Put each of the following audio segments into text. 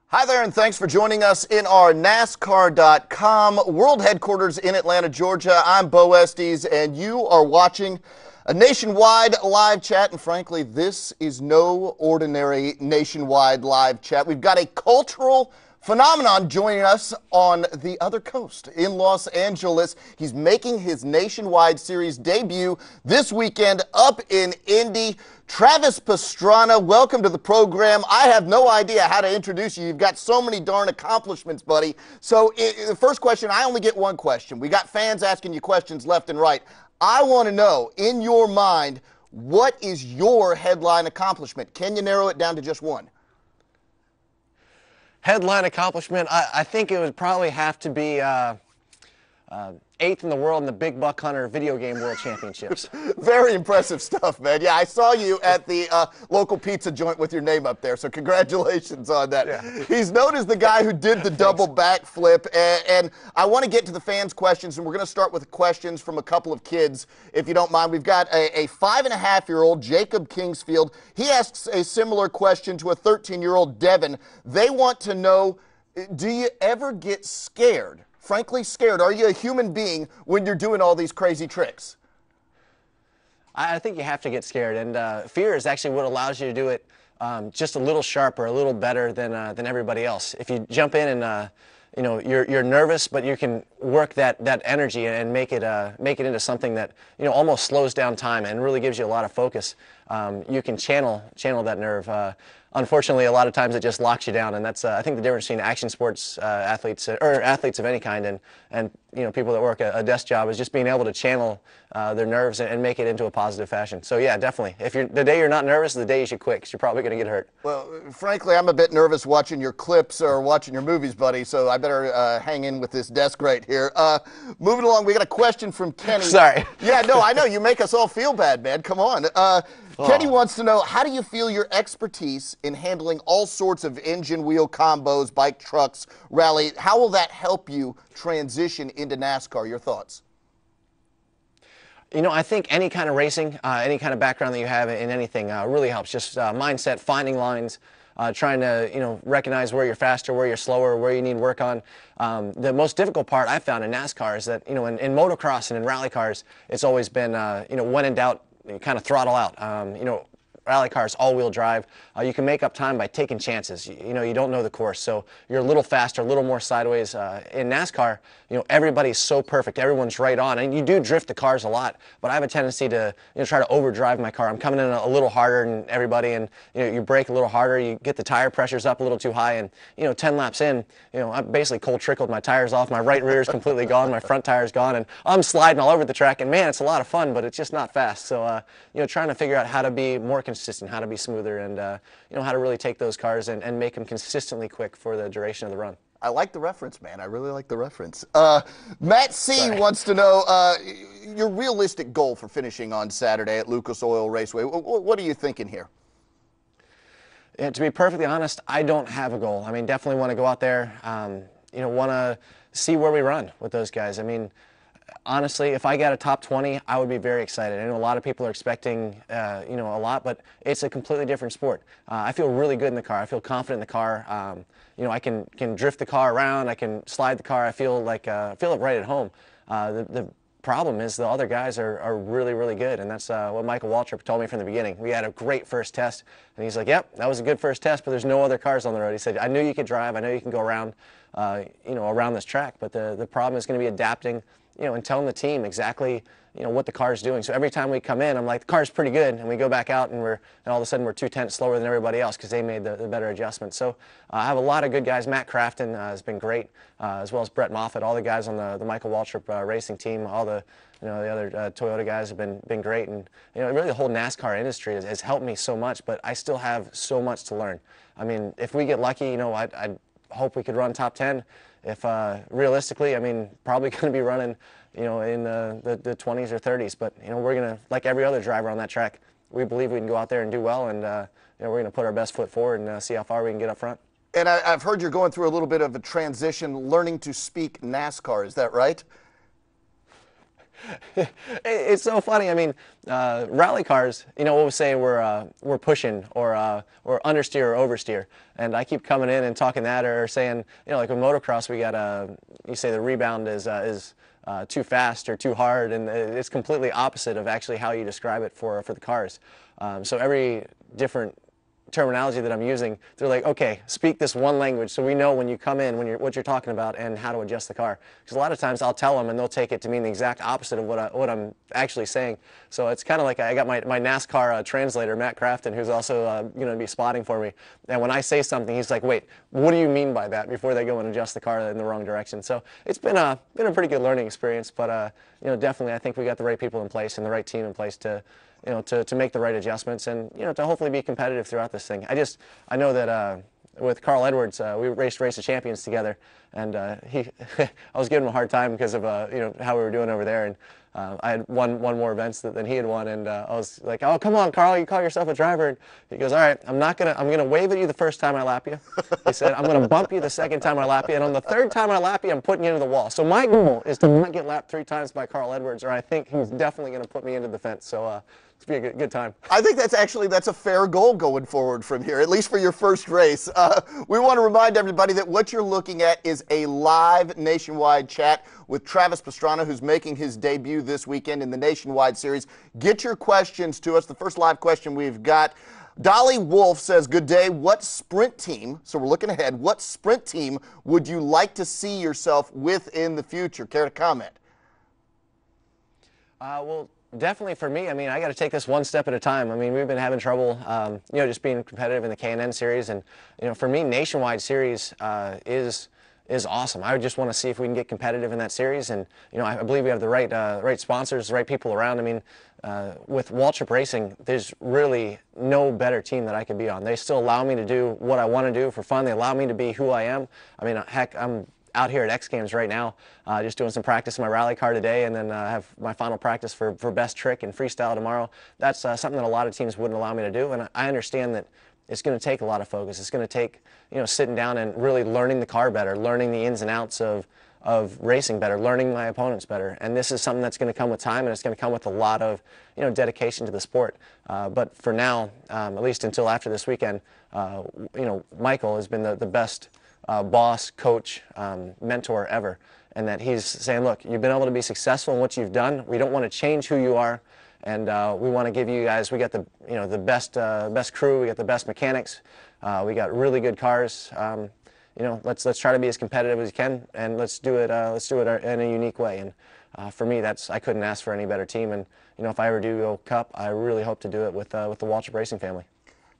Hi there, and thanks for joining us in our NASCAR.com world headquarters in Atlanta, Georgia. I'm Bo Estes, and you are watching a nationwide live chat. And frankly, this is no ordinary nationwide live chat. We've got a cultural phenomenon joining us on the other coast in Los Angeles. He's making his nationwide series debut this weekend up in Indy. Travis Pastrana, welcome to the program. I have no idea how to introduce you. You've got so many darn accomplishments, buddy. So the first question, I only get one question. We got fans asking you questions left and right. I want to know, in your mind, what is your headline accomplishment? Can you narrow it down to just one? Headline accomplishment, I think it would probably have to be 8th in the world in the Big Buck Hunter Video Game World Championships. Very impressive stuff, man. Yeah, I saw you at the local pizza joint with your name up there, so congratulations on that. Yeah. He's known as the guy who did the double backflip, and I want to get to the fans' questions, and we're going to start with questions from a couple of kids, if you don't mind. We've got a 5.5-year-old, Jacob Kingsfield. He asks a similar question to a 13-year-old, Devin. They want to know, do you ever get scared? Frankly scared. Are you a human being when you're doing all these crazy tricks? I think you have to get scared, and fear is actually what allows you to do it just a little sharper, a little better than everybody else. If you jump in and you know, you're nervous, but you can work that energy and make it into something that, you know, almost slows down time and really gives you a lot of focus. You can channel that nerve. Unfortunately, a lot of times it just locks you down, and that's I think the difference between action sports athletes or athletes of any kind and you know, people that work a desk job is just being able to channel their nerves and make it into a positive fashion. So yeah, definitely. If the day you're not nervous, the day you should quit, because you're probably going to get hurt. Well, frankly, I'm a bit nervous watching your clips or watching your movies, buddy. So I better hang in with this desk right here. Moving along, we got a question from Kenny. Sorry. Yeah, no, I know you make us all feel bad, man. Come on. Kenny wants to know, how do you feel your expertise in handling all sorts of engine wheel combos, bike, trucks, rally, how will that help you transition into NASCAR? Your thoughts? You know, I think any kind of racing, any kind of background that you have in anything really helps. Just mindset, finding lines, trying to, you know, recognize where you're faster, where you're slower, where you need work on. The most difficult part I found in NASCAR is that, you know, in motocross and in rally cars, it's always been, you know, when in doubt, you kind of throttle out. You know, rally cars, all-wheel drive. You can make up time by taking chances. You know, you don't know the course, so you're a little faster, a little more sideways. In NASCAR, you know, everybody's so perfect. Everyone's right on, and you do drift the cars a lot. But I have a tendency to, you know, try to overdrive my car. I'm coming in a little harder than everybody, and you know, you brake a little harder. You get the tire pressures up a little too high, and you know, 10 laps in, you know, I basically cold trickled. My tires off. My right rear is completely gone. My front tire's gone, and I'm sliding all over the track. And man, it's a lot of fun, but it's just not fast. So you know, trying to figure out how to be more consistent, how to be smoother, and you know, how to really take those cars and make them consistently quick for the duration of the run. I like the reference, man. I really like the reference. Matt C. wants to know your realistic goal for finishing on Saturday at Lucas Oil Raceway. What are you thinking here? Yeah, to be perfectly honest, I don't have a goal. I mean, definitely want to go out there, you know, want to see where we run with those guys. I mean, honestly, if I got a top 20, I would be very excited. I know a lot of people are expecting, you know, a lot, but it's a completely different sport. I feel really good in the car. I feel confident in the car. You know, I can drift the car around. I can slide the car. I feel like feel right at home. The problem is the other guys are really, really good, and that's what Michael Waltrip told me from the beginning. We had a great first test, and he's like, "Yep, that was a good first test, but there's no other cars on the road." He said, "I knew you could drive. I know you can go around, you know, around this track, but the problem is going to be adapting." You know, and telling the team exactly, you know, what the car is doing. So every time we come in, I'm like, the car's pretty good, and we go back out, and all of a sudden we're 2/10 slower than everybody else because they made the better adjustment. So I have a lot of good guys. Matt Crafton has been great, as well as Brett Moffitt. All the guys on the Michael Waltrip racing team, all the, you know, the other Toyota guys have been great, and you know, really the whole NASCAR industry has helped me so much. But I still have so much to learn. I mean, if we get lucky, you know, I'd hope we could run top 10. If realistically, I mean, probably going to be running, you know, in the 20s or 30s. But you know, we're going to, like every other driver on that track, we believe we can go out there and do well, and you know, we're going to put our best foot forward and see how far we can get up front. And I've heard you're going through a little bit of a transition, learning to speak NASCAR. Is that right? It's so funny. I mean, rally cars, you know, what we're saying we're pushing or understeer or oversteer, and I keep coming in and talking that or saying, you know, like with motocross, we got you say the rebound is too fast or too hard, and it's completely opposite of actually how you describe it for the cars. So every different terminology that I'm using, they're like, okay, speak this one language so we know when you come in what you're talking about and how to adjust the car. Because a lot of times I'll tell them and they'll take it to mean the exact opposite of what I'm actually saying. So it's kind of like I got my NASCAR translator, Matt Crafton, who's also going to be spotting for me. And when I say something, he's like, wait, what do you mean by that? Before they go and adjust the car in the wrong direction. So it's been a pretty good learning experience, but you know, definitely I think we got the right people in place and the right team in place to make the right adjustments and, you know, to hopefully be competitive throughout this thing. I know that with Carl Edwards, we raced Race of Champions together, and I was giving him a hard time because of, you know, how we were doing over there, and I had won more events than he had won, and I was like, oh, come on, Carl, you call yourself a driver, and he goes, all right, I'm gonna wave at you the first time I lap you. He said, I'm gonna bump you the second time I lap you, and on the third time I lap you, I'm putting you into the wall. So my goal is to not get lapped 3 times by Carl Edwards, or I think he's definitely gonna put me into the fence. So it's be a good time. I think that's a fair goal going forward from here, at least for your first race. We want to remind everybody that what you're looking at is a live nationwide chat with Travis Pastrana, who's making his debut this weekend in the Nationwide Series. Get your questions to us. The first live question we've got, Dolly Wolf says, good day, what sprint team, so we're looking ahead, what sprint team would you like to see yourself with in the future? Care to comment? Well, definitely for me, I mean, I got to take this one step at a time. I mean, we've been having trouble, you know, just being competitive in the K&N series, and you know, for me, Nationwide Series is awesome. I just want to see if we can get competitive in that series, and you know, I believe we have the right sponsors, the right people around. I mean, with Waltrip Racing, there's really no better team that I could be on. They still allow me to do what I want to do for fun. They allow me to be who I am. I mean, heck, I'm out here at X Games right now, just doing some practice in my rally car today, and then have my final practice for best trick and freestyle tomorrow. That's something that a lot of teams wouldn't allow me to do, and I understand that it's going to take a lot of focus. It's going to take, you know, sitting down and really learning the car better, learning the ins and outs of racing better, learning my opponents better, and this is something that's going to come with time, and it's going to come with a lot of, you know, dedication to the sport. But for now, at least until after this weekend, you know, Michael has been the best boss, coach, mentor ever, and that he's saying, look, you've been able to be successful in what you've done. We don't want to change who you are, and we want to give you guys, we got the, you know, the best crew, we got the best mechanics, we got really good cars. You know, let's try to be as competitive as we can, and let's do it in a unique way. And for me, I couldn't ask for any better team. And you know, if I ever do go Cup, I really hope to do it with the Waltrip Racing family.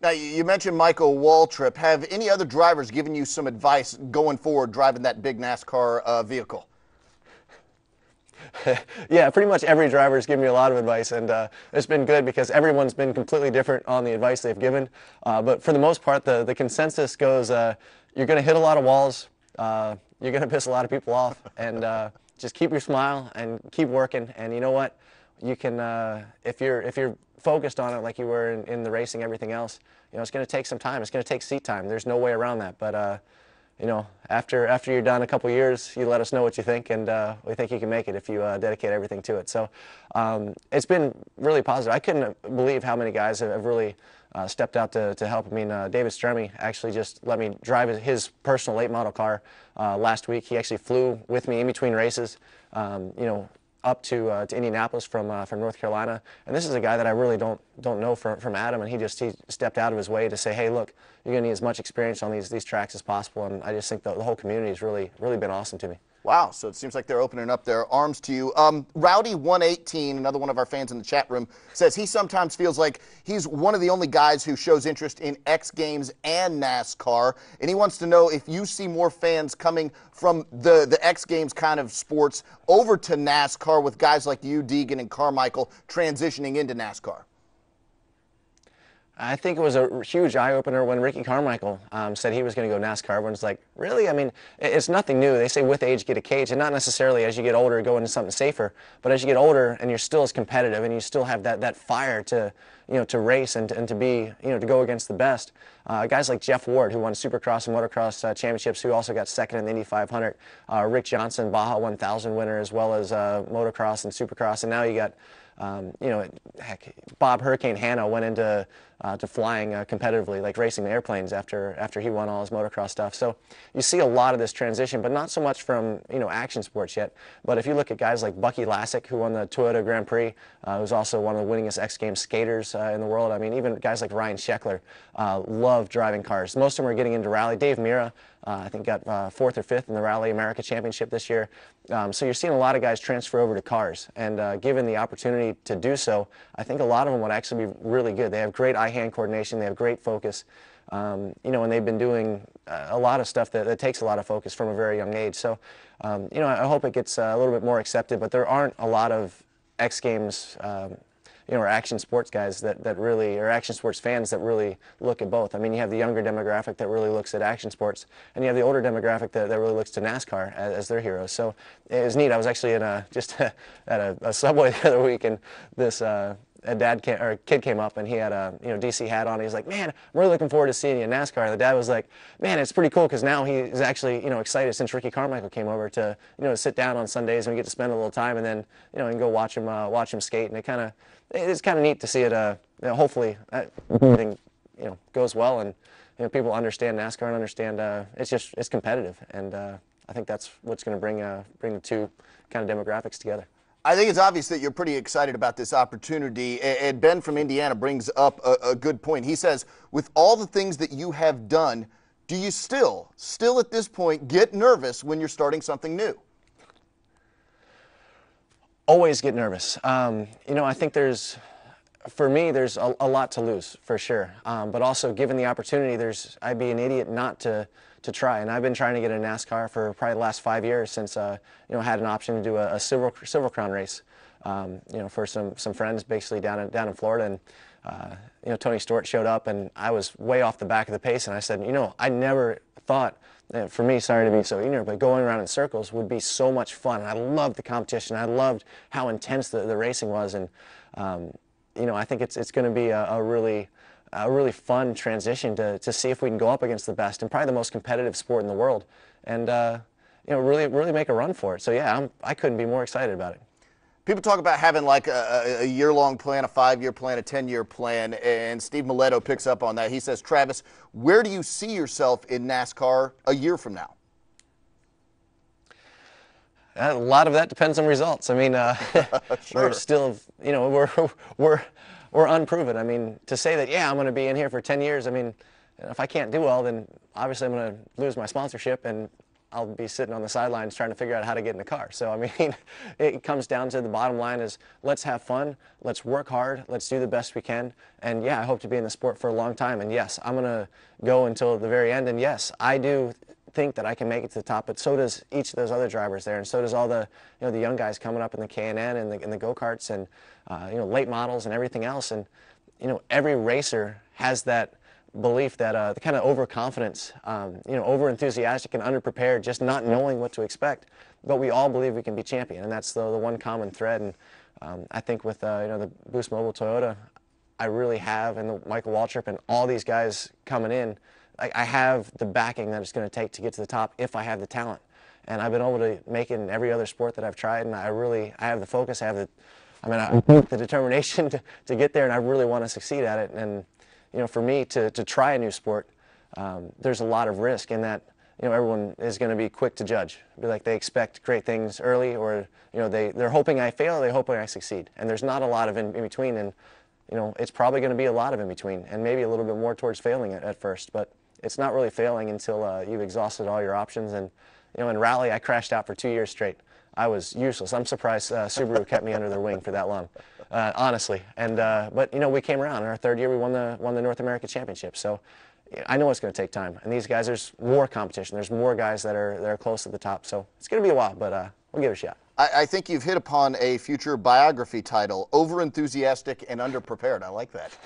Now, you mentioned Michael Waltrip. Have any other drivers given you some advice going forward driving that big NASCAR vehicle? Yeah, pretty much every driver has given me a lot of advice, and it's been good because everyone's been completely different on the advice they've given. But for the most part, the consensus goes, you're going to hit a lot of walls, you're going to piss a lot of people off, and just keep your smile and keep working. And you know what? You can, if you're focused on it like you were in the racing, everything else, you know, it's going to take some time. It's going to take seat time. There's no way around that. But you know, after you're done a couple years, you let us know what you think, and we think you can make it if you dedicate everything to it. So it's been really positive. I couldn't believe how many guys have really stepped out to help. I mean, David Stremme actually just let me drive his personal late model car last week. He actually flew with me in between races, you know, up to Indianapolis from North Carolina, and this is a guy that I really don't know from Adam, and he stepped out of his way to say, hey, look, you're gonna need as much experience on these tracks as possible, and I just think the whole community has really been awesome to me. Wow, so it seems like they're opening up their arms to you. Rowdy118, another one of our fans in the chat room, says he sometimes feels like he's one of the only guys who shows interest in X Games and NASCAR, and he wants to know if you see more fans coming from the X Games kind of sports over to NASCAR with guys like you, Deegan, and Carmichael transitioning into NASCAR. I think it was a huge eye-opener when Ricky Carmichael said he was going to go NASCAR. Everyone's like, really? I mean, it's nothing new. They say with age, get a cage, and not necessarily as you get older, go into something safer, but as you get older and you're still as competitive and you still have that fire to, to race and to be, to go against the best. Guys like Jeff Ward, who won Supercross and Motocross championships, who also got second in the Indy 500. Rick Johnson, Baja 1000 winner, as well as Motocross and Supercross, and now you got heck, Bob Hurricane Hanna went into to flying competitively, like racing airplanes after he won all his motocross stuff. So you see a lot of this transition, but not so much from action sports yet. But if you look at guys like Bucky Lasek, who won the Toyota Grand Prix, who's also one of the winningest X Games skaters in the world. I mean, even guys like Ryan Sheckler love driving cars. Most of them are getting into rally. Dave Mirra, I think, got 4th or 5th in the Rally America Championship this year. So you're seeing a lot of guys transfer over to cars, and given the opportunity to do so, I think a lot of them would actually be really good. They have great eye-hand coordination. They have great focus, and they've been doing a lot of stuff that takes a lot of focus from a very young age. So, I hope it gets a little bit more accepted, but there aren't a lot of X Games or action sports guys that really, or action sports fans that really look at both. I mean, you have the younger demographic that really looks at action sports, and you have the older demographic that really looks to NASCAR as their heroes. So it was neat. I was actually at a Subway the other week, and this a kid came up, and he had a DC hat on. He's like, "Man, I'm really looking forward to seeing you in NASCAR." And the dad was like, "Man, it's pretty cool because now he's actually excited since Ricky Carmichael came over to sit down on Sundays and we get to spend a little time, and then and go watch him skate." And it's kind of neat to see it. Hopefully everything goes well, and people understand NASCAR and understand it's competitive, and I think that's what's going to bring the two kind of demographics together. I think it's obvious that you're pretty excited about this opportunity, and Ben from Indiana brings up a good point. He says, with all the things that you have done, do you still at this point get nervous when you're starting something new? Always get nervous. I think for me, there's a lot to lose, for sure. But also, given the opportunity, I'd be an idiot not to try. And I've been trying to get in NASCAR for probably the last 5 years since I had an option to do a Silver Crown race, for some friends basically down in Florida. And Tony Stewart showed up, and I was way off the back of the pace. And I said, I never thought. For me, sorry to be so ignorant, but going around in circles would be so much fun. And I loved the competition. I loved how intense the racing was. And I think it's going to be a really fun transition to see if we can go up against the best and probably the most competitive sport in the world, and really make a run for it. So yeah, I couldn't be more excited about it. People talk about having like a year-long plan, a 5-year plan, a 10-year plan, and Steve Mileto picks up on that. He says, Travis, where do you see yourself in NASCAR a year from now? A lot of that depends on results. I mean, Sure. we're still, we're unproven. I mean, to say that, yeah, I'm going to be in here for 10 years, I mean, if I can't do well, then obviously I'm going to lose my sponsorship, and I'll be sitting on the sidelines trying to figure out how to get in the car. So, I mean, it comes down to the bottom line is let's have fun, let's work hard, let's do the best we can. And, yeah, I hope to be in the sport for a long time. And, yes, I'm going to go until the very end. And, yes, I do think that I can make it to the top, but so does each of those other drivers there, and so does all the the young guys coming up in the K&N and the go-karts and late models and everything else. And every racer has that belief that the kind of overconfidence, over enthusiastic and underprepared, just not knowing what to expect. But we all believe we can be champion, and that's the one common thread. And I think with the Boost Mobile Toyota, I really have, and the Michael Waltrip and all these guys coming in, I have the backing that it's going to take to get to the top if I have the talent. And I've been able to make it in every other sport that I've tried, and I have the focus, I have the determination to get there, and I really want to succeed at it. And for me to try a new sport, there's a lot of risk in that everyone is going to be quick to judge. Be like they expect great things early, or they're hoping I fail, they're hoping I succeed. And there's not a lot of in between, and it's probably going to be a lot of in between, and maybe a little bit more towards failing at first. But it's not really failing until you've exhausted all your options. And in rally, I crashed out for 2 years straight. I was useless. I'm surprised Subaru kept me under their wing for that long, honestly. And but we came around. In our 3rd year, we won the North America Championship. So I know it's going to take time. And these guys, there's more competition. There's more guys that are close to the top. So it's going to be a while, but we'll give it a shot. I think you've hit upon a future biography title: over-enthusiastic and underprepared. I like that.